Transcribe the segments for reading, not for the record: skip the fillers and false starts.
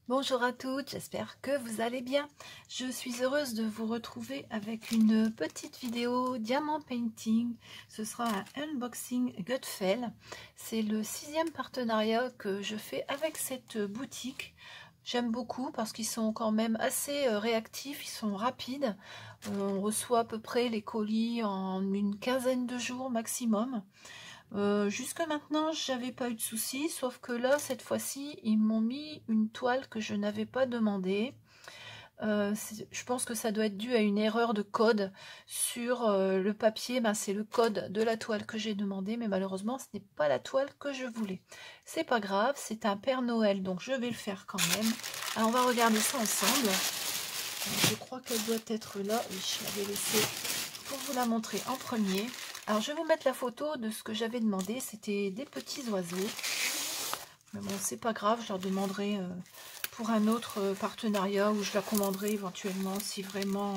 Bonjour à toutes, j'espère que vous allez bien. Je suis heureuse de vous retrouver avec une petite vidéo diamant painting. Ce sera un unboxing Gutfeld. C'est le 6e partenariat que je fais avec cette boutique. J'aime beaucoup parce qu'ils sont quand même assez réactifs, ils sont rapides. On reçoit à peu près les colis en une quinzaine de jours maximum. Jusque maintenant, j'avais pas eu de soucis, sauf que là, cette fois-ci, ils m'ont mis une toile que je n'avais pas demandée. Je pense que ça doit être dû à une erreur de code sur le papier. Ben, c'est le code de la toile que j'ai demandé, mais malheureusement, ce n'est pas la toile que je voulais. C'est pas grave, c'est un Père Noël, donc je vais le faire quand même. Alors, on va regarder ça ensemble. Je crois qu'elle doit être là. Oui, je l'avais laissée pour vous la montrer en premier. Alors, je vais vous mettre la photo de ce que j'avais demandé. C'était des petits oiseaux. Mais bon, c'est pas grave. Je leur demanderai pour un autre partenariat ou je la commanderai éventuellement si vraiment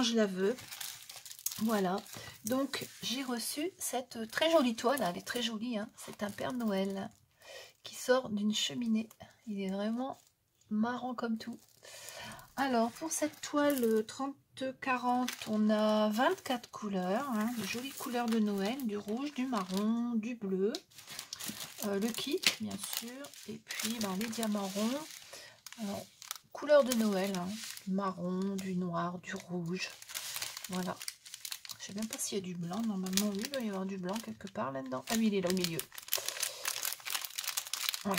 je la veux. Voilà. Donc, j'ai reçu cette très jolie toile. Elle est très jolie, hein. C'est un Père Noël qui sort d'une cheminée. Il est vraiment marrant comme tout. Alors, pour cette toile 30-40, on a 24 couleurs, hein, de jolies couleurs de Noël, du rouge, du marron, du bleu, le kit, bien sûr, et puis les diamants ronds. Alors, couleurs de Noël, hein, du marron, du noir, du rouge, voilà. Je ne sais même pas s'il y a du blanc, normalement, oui, il doit y avoir du blanc quelque part là-dedans. Ah oui, il est là au milieu. Oui.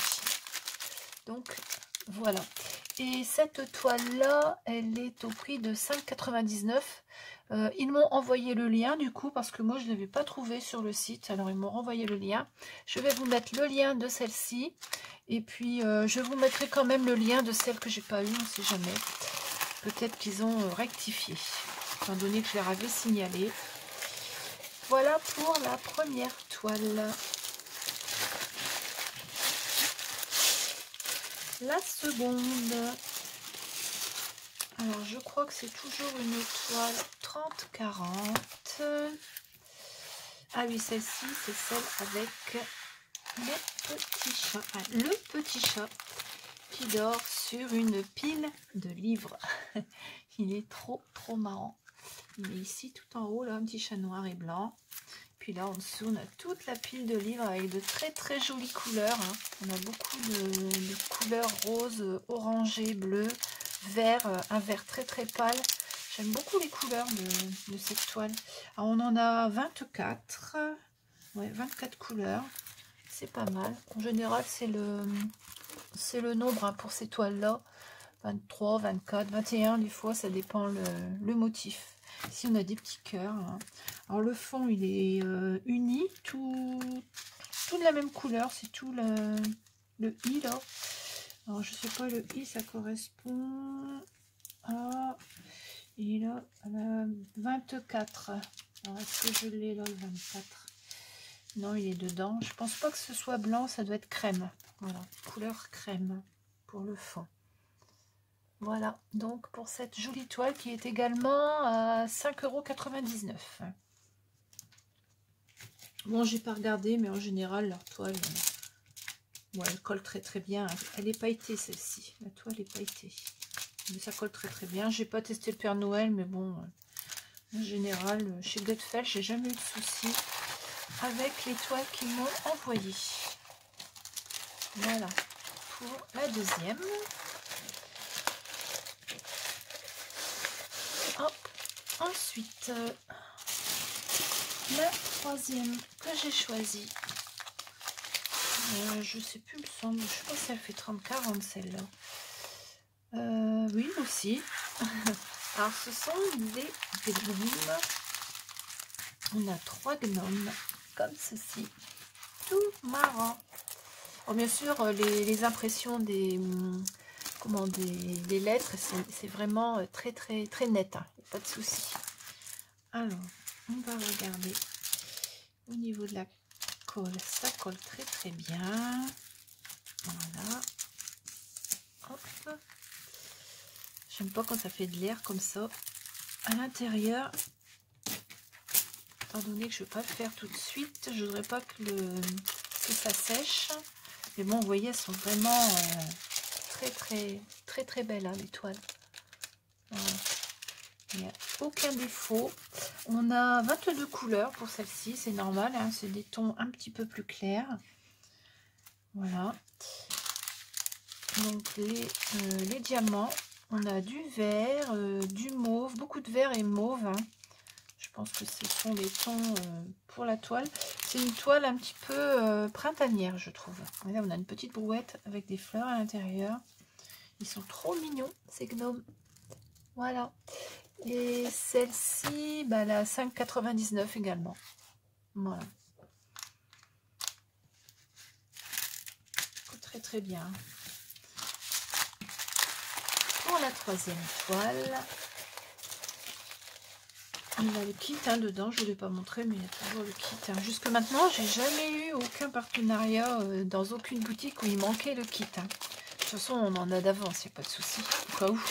Donc, voilà. Et cette toile-là, elle est au prix de 5,99 €. Ils m'ont envoyé le lien du coup, parce que moi je ne l'avais pas trouvé sur le site. Alors ils m'ont renvoyé le lien. Je vais vous mettre le lien de celle-ci. Et puis je vous mettrai quand même le lien de celle que j'ai pas eu, on ne sait jamais. Peut-être qu'ils ont rectifié, étant donné que je leur avais signalé. Voilà pour la première toile. La seconde, alors je crois que c'est toujours une toile 30-40. Ah oui, celle-ci, c'est celle avec les petits chats. Ah, le petit chat qui dort sur une pile de livres. Il est trop marrant. Il est ici tout en haut, là, un petit chat noir et blanc. Puis là, en dessous, on a toute la pile de livres avec de très jolies couleurs. Hein. On a beaucoup de couleurs roses, orangées, bleues, vert, un vert très pâle. J'aime beaucoup les couleurs de cette toile. Alors, on en a 24. Ouais, 24 couleurs. C'est pas mal. En général, c'est le nombre hein, pour ces toiles-là. 23, 24, 21, des fois, ça dépend le motif. Ici, on a des petits cœurs. Hein. Alors, le fond, il est uni, tout de la même couleur. C'est tout le i, là. Alors, je sais pas, le i, ça correspond à... Et là, à la 24. Alors, est-ce que je l'ai, là, le 24? Non, il est dedans. Je pense pas que ce soit blanc, ça doit être crème. Voilà, couleur crème pour le fond. Voilà, donc pour cette jolie toile qui est également à 5,99 €. Bon, j'ai pas regardé, mais en général, leur toile, bon, elle colle très bien. Elle est pailletée, celle-ci. La toile est pailletée. Mais ça colle très bien. J'ai pas testé le Père Noël, mais bon, en général, chez Gutfeld, j'ai jamais eu de soucis avec les toiles qu'ils m'ont envoyées. Voilà, pour la deuxième. Hop. Ensuite, la troisième que j'ai choisie, je sais plus, il me semble, je sais pas si elle fait 30-40 celle-là. Oui, aussi. Alors, ce sont des gnomes. On a 3 gnomes, comme ceci, tout marrant. Oh, bien sûr, les impressions des lettres, c'est vraiment très net, hein. Pas de souci. Alors, on va regarder au niveau de la colle. Ça colle très bien. Voilà. Hop. J'aime pas quand ça fait de l'air comme ça à l'intérieur. Étant donné que je ne vais pas le faire tout de suite, je voudrais pas que ça sèche. Mais bon, vous voyez, elles sont vraiment très belles, hein, les toiles. Voilà. Il n'y a aucun défaut. On a 22 couleurs pour celle-ci, c'est normal, hein, c'est des tons un petit peu plus clairs. Voilà. Donc les diamants, on a du vert, du mauve, beaucoup de vert et mauve. Hein. Je pense que ce sont les tons pour la toile. C'est une toile un petit peu printanière, je trouve. Et là, on a une petite brouette avec des fleurs à l'intérieur. Ils sont trop mignons, ces gnomes. Voilà. Et celle-ci, bah, elle a 5,99 également. Voilà. Très bien. Pour la troisième toile, il a le kit hein, dedans. Je ne l'ai pas montré, mais il y a toujours le kit. Hein. Jusque maintenant, j'ai jamais eu aucun partenariat dans aucune boutique où il manquait le kit. Hein. De toute façon, on en a d'avance, il n'y a pas de souci. Au cas où.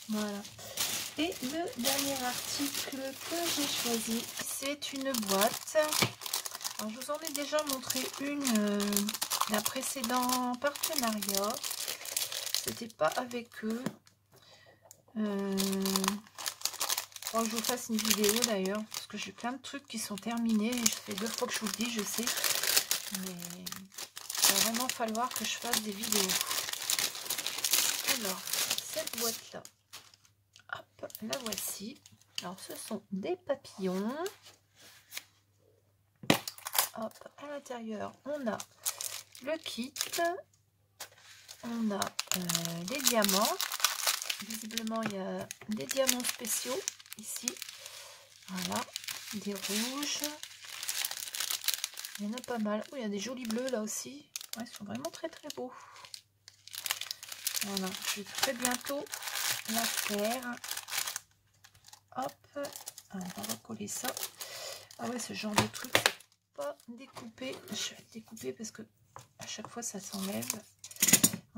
Voilà. Et le dernier article que j'ai choisi, c'est une boîte. Alors, je vous en ai déjà montré une d'un précédent partenariat. C'était pas avec eux. Faut que je vous fasse une vidéo d'ailleurs, parce que j'ai plein de trucs qui sont terminés. Et ça fait 2 fois que je vous le dis, je sais. Mais il va vraiment falloir que je fasse des vidéos. Alors, cette boîte-là, hop, la voici. Alors, ce sont des papillons. Hop, à l'intérieur, on a le kit. On a les diamants. Visiblement, il y a des diamants spéciaux ici. Voilà, des rouges. Il y en a pas mal. Oh, il y a des jolis bleus là aussi. Ouais, ils sont vraiment très beaux. Voilà, je vais très bientôt la faire. Hop, on va recoller ça. Ah ouais, ce genre de truc, pas découper. Je vais le découper parce que à chaque fois ça s'enlève.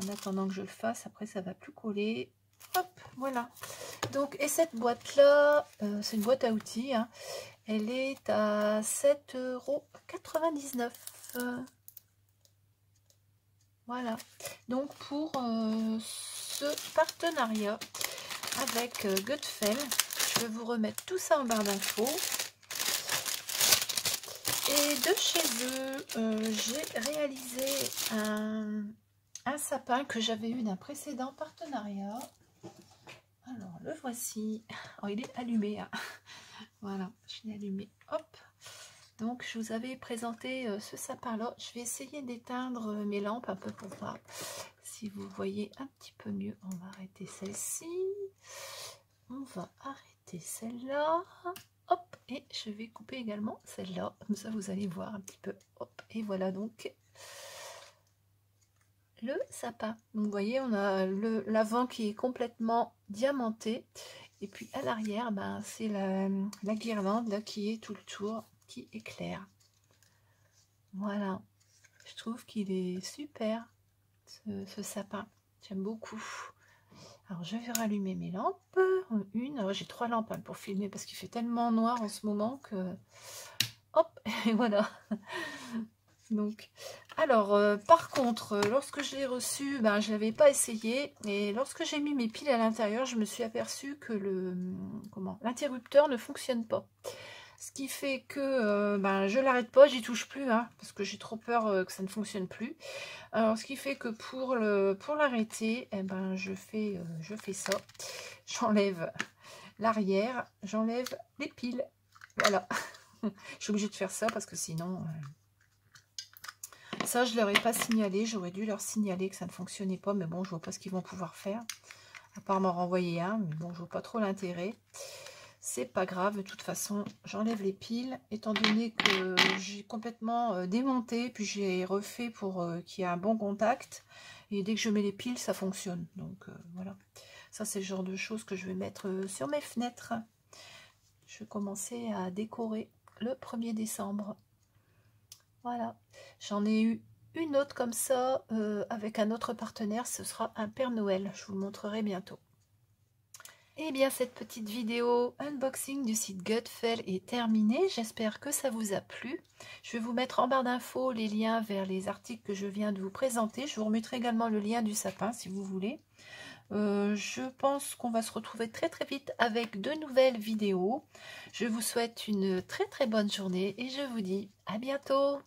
En attendant que je le fasse, après ça va plus coller. Hop, voilà. Donc, et cette boîte là, c'est une boîte à outils. Hein. Elle est à 7,99 €. Voilà. Donc pour ce partenariat avec Gutfeld, je vais vous remettre tout ça en barre d'infos. Et de chez eux, j'ai réalisé un sapin que j'avais eu d'un précédent partenariat. Alors, le voici. Oh, il est allumé. Hein. Voilà, je l'ai allumé. Hop. Donc, je vous avais présenté ce sapin-là. Je vais essayer d'éteindre mes lampes un peu pour voir si vous voyez un petit peu mieux. On va arrêter celle-ci. On va arrêter celle-là. Hop. Et je vais couper également celle-là. Comme ça, vous allez voir un petit peu. Hop. Et voilà donc le sapin. Donc vous voyez, on a l'avant qui est complètement diamanté et puis à l'arrière, ben, c'est la guirlande là qui est tout le tour, qui éclaire. Voilà, je trouve qu'il est super ce sapin, j'aime beaucoup. Alors je vais rallumer mes lampes, j'ai 3 lampes hein, pour filmer parce qu'il fait tellement noir en ce moment que hop, et voilà. Donc, alors, par contre, lorsque je l'ai reçu, ben, je ne l'avais pas essayé. Et lorsque j'ai mis mes piles à l'intérieur, je me suis aperçue que l'interrupteur ne fonctionne pas. Ce qui fait que ben, je ne l'arrête pas, j'y touche plus, hein, parce que j'ai trop peur que ça ne fonctionne plus. Alors, ce qui fait que pour l'arrêter, eh ben, je fais ça. J'enlève l'arrière, j'enlève les piles. Voilà. Je suis obligée de faire ça parce que sinon... Ça, je ne leur ai pas signalé. J'aurais dû leur signaler que ça ne fonctionnait pas. Mais bon, je ne vois pas ce qu'ils vont pouvoir faire. À part m'en renvoyer un. Mais bon, je ne vois pas trop l'intérêt. C'est pas grave. De toute façon, j'enlève les piles. Étant donné que j'ai complètement démonté. Puis j'ai refait pour qu'il y ait un bon contact. Et dès que je mets les piles, ça fonctionne. Donc voilà. Ça, c'est le genre de choses que je vais mettre sur mes fenêtres. Je vais commencer à décorer le 1er décembre. Voilà, j'en ai eu une autre comme ça avec un autre partenaire. Ce sera un Père Noël. Je vous le montrerai bientôt. Et bien, cette petite vidéo unboxing du site Gutfel est terminée. J'espère que ça vous a plu. Je vais vous mettre en barre d'infos les liens vers les articles que je viens de vous présenter. Je vous remettrai également le lien du sapin si vous voulez. Je pense qu'on va se retrouver très très vite avec de nouvelles vidéos. Je vous souhaite une très très bonne journée et je vous dis à bientôt.